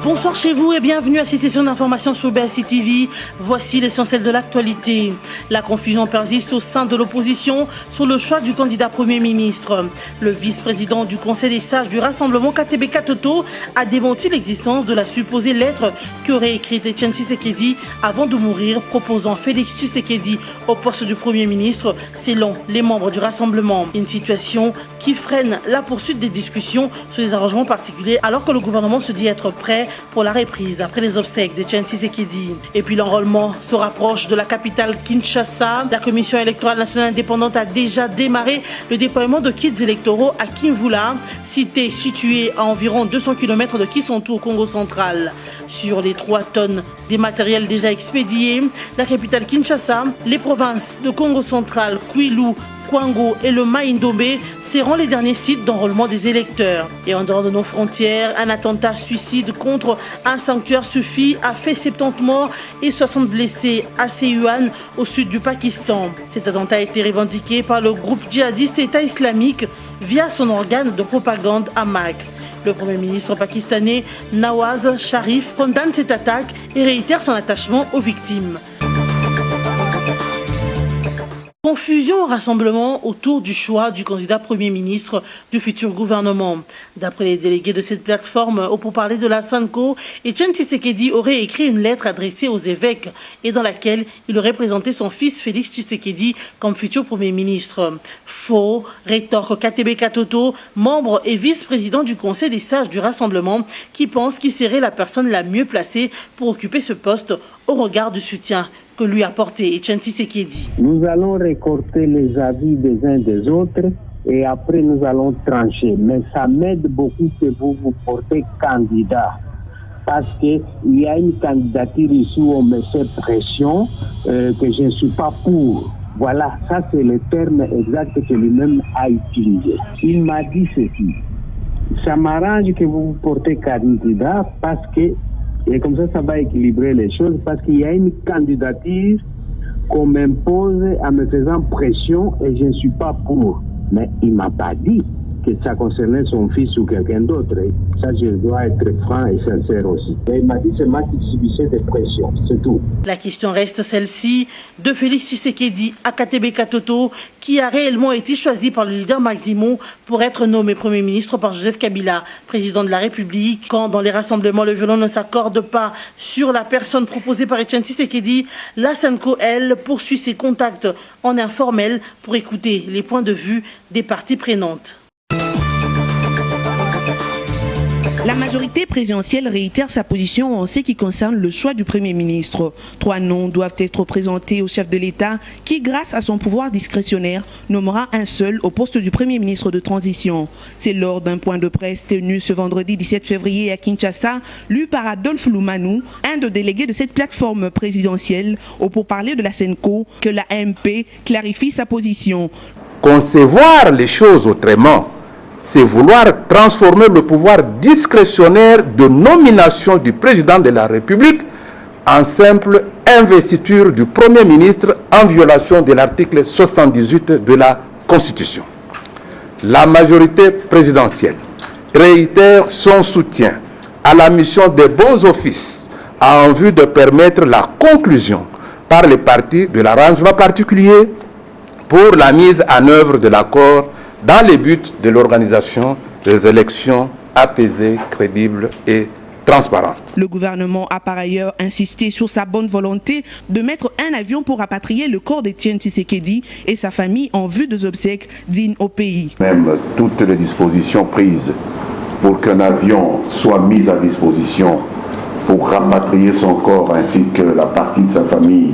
Bonsoir chez vous et bienvenue à cette session d'information sur BSI TV. Voici l'essentiel de l'actualité. La confusion persiste au sein de l'opposition sur le choix du candidat Premier ministre. Le vice-président du Conseil des sages du Rassemblement KTB Katoto a démenti l'existence de la supposée lettre qu'aurait écrite Etienne Tshisekedi avant de mourir, proposant Félix Tshisekedi au poste du Premier ministre, selon les membres du Rassemblement. Une situation qui freine la poursuite des discussions sur les arrangements particuliers alors que le gouvernement se dit être prêt pour la reprise après les obsèques d'Etienne Tshisekedi. Et puis l'enrôlement se rapproche de la capitale Kinshasa. La Commission électorale nationale indépendante a déjà démarré le déploiement de kits électoraux à Kimvula, cité située à environ 200 km de Kisontou au Congo central. Sur les 3 tonnes des matériels déjà expédiés, la capitale Kinshasa, les provinces de Congo central, Kwilu, Kwango et le Maïndomé seront les derniers sites d'enrôlement des électeurs. Et en dehors de nos frontières, un attentat suicide contre un sanctuaire soufi a fait 70 morts et 60 blessés à Seyuan, au sud du Pakistan. Cet attentat a été revendiqué par le groupe djihadiste État islamique via son organe de propagande Amaq. Le Premier ministre pakistanais Nawaz Sharif condamne cette attaque et réitère son attachement aux victimes. Confusion au rassemblement autour du choix du candidat Premier ministre du futur gouvernement. D'après les délégués de cette plateforme au pourparlers de la SENCO, Etienne Tshisekedi aurait écrit une lettre adressée aux évêques et dans laquelle il aurait présenté son fils Félix Tshisekedi comme futur Premier ministre. Faux, rétorque KTB Katoto, membre et vice-président du Conseil des sages du Rassemblement, qui pense qu'il serait la personne la mieux placée pour occuper ce poste au regard du soutien que lui a apporté Etienne Tshisekedi. Nous allons récolter les avis des uns des autres et après nous allons trancher. Mais ça m'aide beaucoup que vous vous portez candidat. Parce qu'il y a une candidature ici où on me fait pression que je ne suis pas pour. Voilà, ça c'est le terme exact que lui-même a utilisé. Il m'a dit ceci. Ça m'arrange que vous vous portez candidat parce que et comme ça va équilibrer les choses parce qu'il y a une candidature qu'on m'impose en me faisant pression et je ne suis pas pour. Mais il ne m'a pas dit que ça concernait son fils ou quelqu'un d'autre. Ça, je dois être franc et sincère aussi. Mais il m'a dit seulement qu'il subissait des pressions, c'est tout. La question reste celle-ci de Félix Tshisekedi à KTB Katoto, qui a réellement été choisi par le leader Maximo pour être nommé Premier ministre par Joseph Kabila, président de la République. Quand dans les rassemblements, le violon ne s'accorde pas sur la personne proposée par Etienne Tshisekedi, la SENCO, elle, poursuit ses contacts en informel pour écouter les points de vue des parties prenantes. La majorité présidentielle réitère sa position en ce qui concerne le choix du Premier ministre. 3 noms doivent être présentés au chef de l'État qui, grâce à son pouvoir discrétionnaire, nommera un seul au poste du Premier ministre de transition. C'est lors d'un point de presse tenu ce vendredi 17 février à Kinshasa, lu par Adolphe Loumanou, un des délégués de cette plateforme présidentielle, au pourparlers de la SENCO, que la AMP clarifie sa position. Concevoir les choses autrement, c'est vouloir transformer le pouvoir discrétionnaire de nomination du président de la République en simple investiture du Premier ministre en violation de l'article 78 de la Constitution. La majorité présidentielle réitère son soutien à la mission des bons offices en vue de permettre la conclusion par les partis de l'arrangement particulier pour la mise en œuvre de l'accord dans le but de l'organisation des élections apaisées, crédibles et transparentes. Le gouvernement a par ailleurs insisté sur sa bonne volonté de mettre un avion pour rapatrier le corps d'Etienne Tshisekedi et sa famille en vue des obsèques dignes au pays. Même toutes les dispositions prises pour qu'un avion soit mis à disposition pour rapatrier son corps ainsi que la partie de sa famille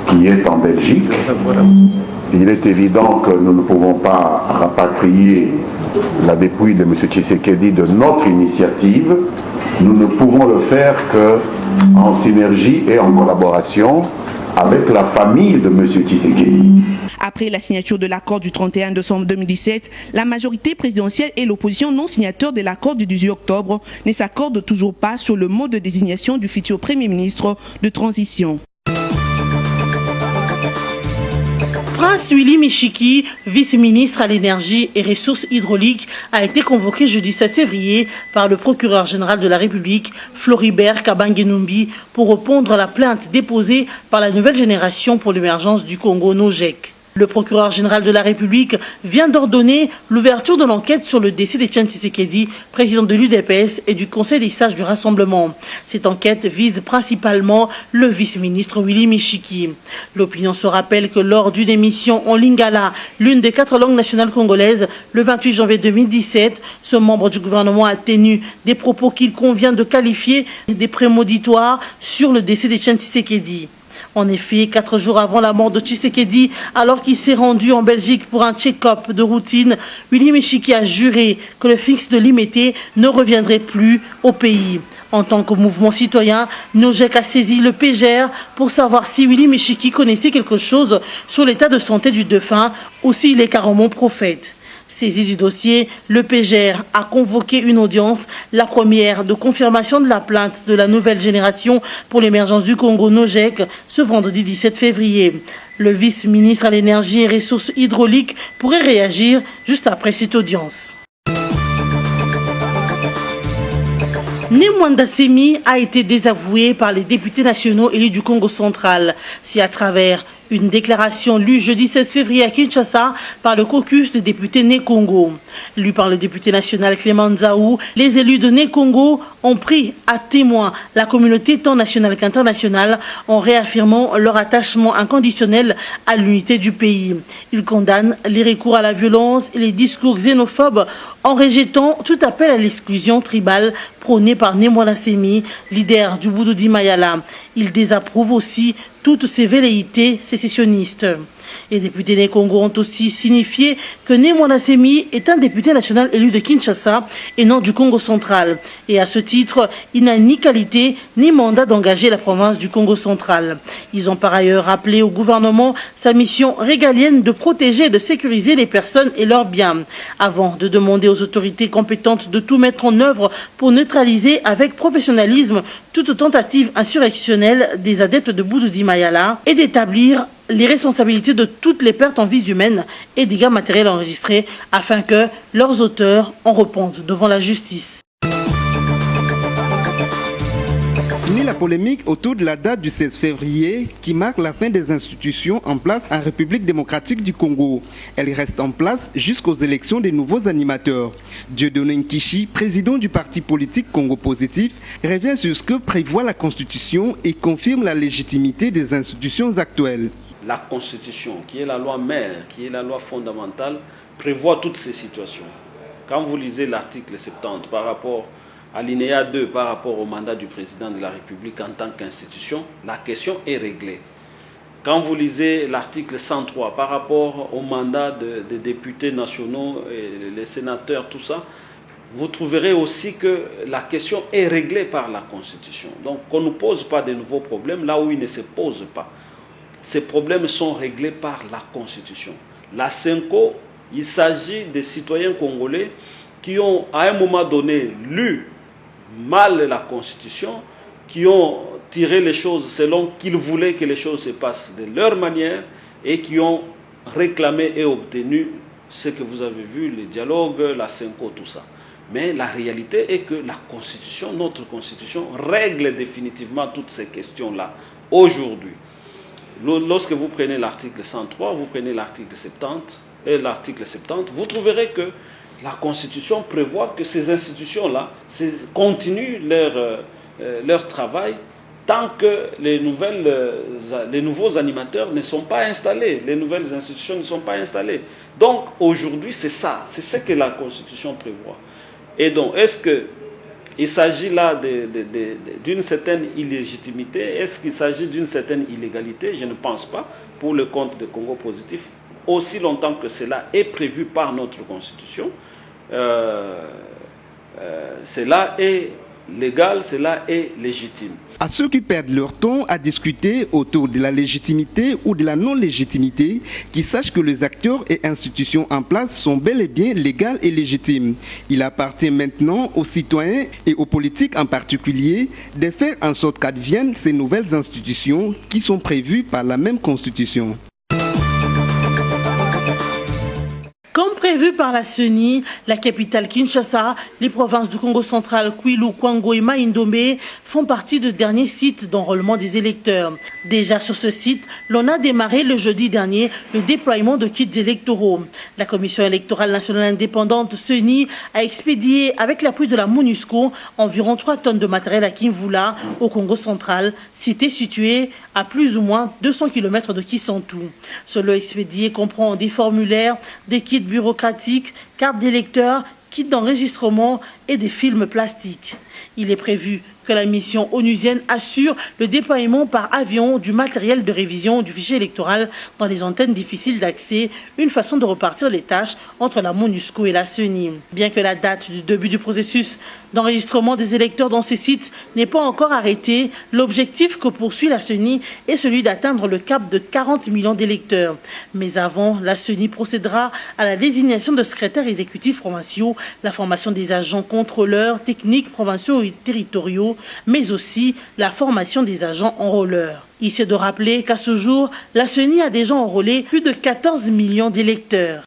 qui est en Belgique. Il est évident que nous ne pouvons pas rapatrier la dépouille de M. Tshisekedi de notre initiative. Nous ne pouvons le faire qu'en synergie et en collaboration avec la famille de M. Tshisekedi. Après la signature de l'accord du 31 décembre 2017, la majorité présidentielle et l'opposition non signataire de l'accord du 18 octobre ne s'accordent toujours pas sur le mode de désignation du futur Premier ministre de transition. Prince Willy Michiki, vice-ministre à l'énergie et ressources hydrauliques, a été convoqué jeudi 16 février par le procureur général de la République, Floribert Kabange-Numbi, pour répondre à la plainte déposée par la nouvelle génération pour l'émergence du Congo, NOGEC. Le procureur général de la République vient d'ordonner l'ouverture de l'enquête sur le décès d'Etienne Tshisekedi, président de l'UDPS et du Conseil des sages du Rassemblement. Cette enquête vise principalement le vice-ministre Willy Michiki. L'opinion se rappelle que lors d'une émission en lingala, l'une des 4 langues nationales congolaises, le 28 janvier 2017, ce membre du gouvernement a tenu des propos qu'il convient de qualifier des prémoditoires sur le décès d'Etienne Tshisekedi. En effet, 4 jours avant la mort de Tshisekedi, alors qu'il s'est rendu en Belgique pour un check-up de routine, Willy Michiki a juré que le fils de Limete ne reviendrait plus au pays. En tant que mouvement citoyen, NOGEC a saisi le PGR pour savoir si Willy Michiki connaissait quelque chose sur l'état de santé du défunt ou s'il est carrément prophète. Saisi du dossier, le PGR a convoqué une audience, la première de confirmation de la plainte de la nouvelle génération pour l'émergence du Congo NOGEC ce vendredi 17 février. Le vice-ministre à l'énergie et ressources hydrauliques pourrait réagir juste après cette audience. Nemwanda Semi a été désavoué par les députés nationaux élus du Congo central. C'est à travers une déclaration lue jeudi 16 février à Kinshasa par le caucus des députés Né Congo. Lue par le député national Clément Nzaou, les élus de Né Congo ont pris à témoin la communauté tant nationale qu'internationale en réaffirmant leur attachement inconditionnel à l'unité du pays. Ils condamnent les recours à la violence et les discours xénophobes en rejetant tout appel à l'exclusion tribale prôné par Nemwanda Semi, leader du Boudou Di Mayala. Ils désapprouvent aussi toutes ces velléités sécessionnistes. Les députés des Congo ont aussi signifié que Nemwanda Semi est un député national élu de Kinshasa et non du Congo central. Et à ce titre, il n'a ni qualité ni mandat d'engager la province du Congo central. Ils ont par ailleurs rappelé au gouvernement sa mission régalienne de protéger et de sécuriser les personnes et leurs biens, avant de demander aux autorités compétentes de tout mettre en œuvre pour neutraliser avec professionnalisme toute tentative insurrectionnelle des adeptes de Boudou Di Mayala et d'établir les responsabilités de toutes les pertes en vies humaines et dégâts matériels enregistrés afin que leurs auteurs en répondent devant la justice. Fini la polémique autour de la date du 16 février qui marque la fin des institutions en place en République démocratique du Congo. Elle reste en place jusqu'aux élections des nouveaux animateurs. Dieudonné Nkishi, président du parti politique Congo Positif, revient sur ce que prévoit la Constitution et confirme la légitimité des institutions actuelles. La Constitution, qui est la loi mère, qui est la loi fondamentale, prévoit toutes ces situations. Quand vous lisez l'article 70 par rapport à l'alinéa 2, par rapport au mandat du président de la République en tant qu'institution, la question est réglée. Quand vous lisez l'article 103 par rapport au mandat des députés nationaux, et les sénateurs, tout ça, vous trouverez aussi que la question est réglée par la Constitution. Donc qu'on ne pose pas de nouveaux problèmes là où ils ne se posent pas. Ces problèmes sont réglés par la Constitution. La CENCO, il s'agit des citoyens congolais qui ont à un moment donné lu mal la Constitution, qui ont tiré les choses selon qu'ils voulaient que les choses se passent de leur manière et qui ont réclamé et obtenu ce que vous avez vu, les dialogues, la CENCO, tout ça. Mais la réalité est que la Constitution, notre Constitution, règle définitivement toutes ces questions-là aujourd'hui. Lorsque vous prenez l'article 103, vous prenez l'article 70 et l'article 70, vous trouverez que la Constitution prévoit que ces institutions-là continuent leur travail tant que les nouveaux animateurs ne sont pas installés, les nouvelles institutions ne sont pas installées. Donc aujourd'hui, c'est ça, c'est ce que la Constitution prévoit. Et donc, est-ce qu'il s'agit là d'une certaine illégitimité? Est-ce qu'il s'agit d'une certaine illégalité? Je ne pense pas, pour le compte de Congo Positif, aussi longtemps que cela est prévu par notre Constitution. Cela est légal, cela est légitime. À ceux qui perdent leur temps à discuter autour de la légitimité ou de la non-légitimité, qui sachent que les acteurs et institutions en place sont bel et bien légales et légitimes. Il appartient maintenant aux citoyens et aux politiques en particulier de faire en sorte qu'adviennent ces nouvelles institutions qui sont prévues par la même Constitution. Comme prévu par la CENI, la capitale Kinshasa, les provinces du Congo central, Kwilu, Kwango et Mai-Ndombe font partie de derniers sites d'enrôlement des électeurs. Déjà sur ce site, l'on a démarré le jeudi dernier le déploiement de kits électoraux. La Commission électorale nationale indépendante CENI a expédié, avec l'appui de la MONUSCO, environ 3 tonnes de matériel à Kimvula, au Congo central, cité située à plus ou moins 200 km de Kisantu. Ce lot expédié comprend des formulaires, des kits bureaucratiques, cartes d'électeurs, kits d'enregistrement et des films plastiques. Il est prévu que la mission onusienne assure le déploiement par avion du matériel de révision du fichier électoral dans des antennes difficiles d'accès, une façon de repartir les tâches entre la MONUSCO et la CENI. Bien que la date du début du processus d'enregistrement des électeurs dans ces sites n'est pas encore arrêtée, l'objectif que poursuit la CENI est celui d'atteindre le cap de 40 millions d'électeurs. Mais avant, la CENI procédera à la désignation de secrétaires exécutifs provinciaux, la formation des agents contrôleurs techniques provinciaux et territoriaux, mais aussi la formation des agents enrôleurs. Il est de rappeler qu'à ce jour, la CENI a déjà enrôlé plus de 14 millions d'électeurs.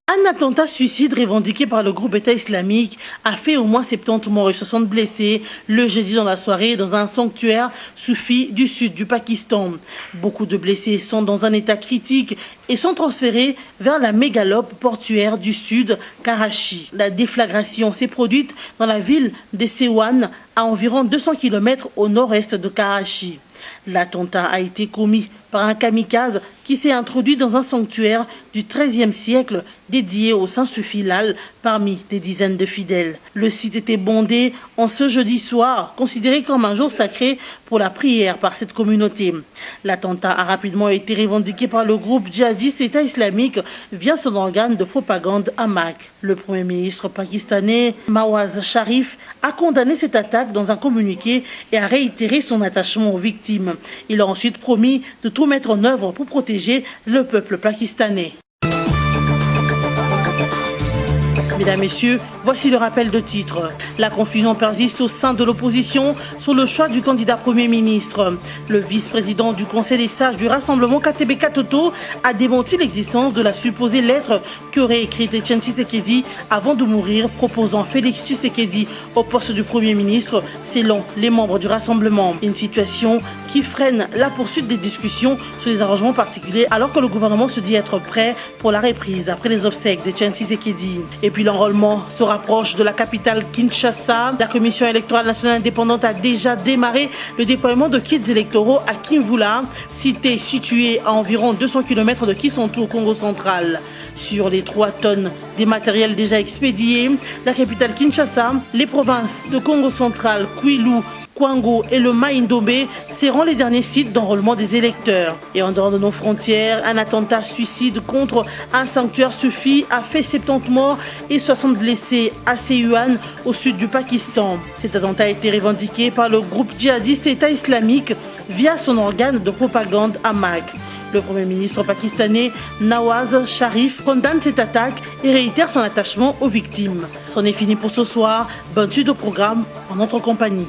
Un attentat suicide revendiqué par le groupe État islamique a fait au moins 70 morts et 60 blessés le jeudi dans la soirée dans un sanctuaire soufi du sud du Pakistan. Beaucoup de blessés sont dans un état critique et sont transférés vers la mégalope portuaire du sud, Karachi. La déflagration s'est produite dans la ville de Sewan, à environ 200 km au nord-est de Karachi. L'attentat a été commis par un kamikaze qui s'est introduit dans un sanctuaire du XIIIe siècle dédié au Saint-Suffilal parmi des dizaines de fidèles. Le site était bondé en ce jeudi soir, considéré comme un jour sacré pour la prière par cette communauté. L'attentat a rapidement été revendiqué par le groupe djihadiste État islamique via son organe de propagande Amaq. Le Premier ministre pakistanais Nawaz Sharif a condamné cette attaque dans un communiqué et a réitéré son attachement aux victimes. Il a ensuite promis de tout mettre en œuvre pour protéger le peuple pakistanais. Mesdames, Messieurs, voici le rappel de titres. La confusion persiste au sein de l'opposition sur le choix du candidat Premier ministre. Le vice-président du Conseil des sages du Rassemblement KTB Katoto a démenti l'existence de la supposée lettre qu'aurait écrite Etienne Tshisekedi avant de mourir, proposant Félix Tshisekedi au poste du Premier ministre, selon les membres du Rassemblement. Une situation qui freine la poursuite des discussions sur les arrangements particuliers alors que le gouvernement se dit être prêt pour la reprise après les obsèques d'Etienne Tshisekedi. Et puis l'enrôlement se rapproche de la capitale Kinshasa. La Commission électorale nationale indépendante a déjà démarré le déploiement de kits électoraux à Kimvula, cité située à environ 200 km de Kisantu au Congo central. Sur les 3 tonnes des matériels déjà expédiés, la capitale Kinshasa, les provinces de Congo central, Kwilu, Kwango et le Mai-Ndombe seront les derniers sites d'enrôlement des électeurs. Et en dehors de nos frontières, un attentat suicide contre un sanctuaire sufi a fait 70 morts et 60 blessés à Sewan, au sud du Pakistan. Cet attentat a été revendiqué par le groupe djihadiste État islamique via son organe de propagande Amaq. Le Premier ministre pakistanais Nawaz Sharif condamne cette attaque et réitère son attachement aux victimes. C'en est fini pour ce soir. Bonne suite au programme en notre compagnie.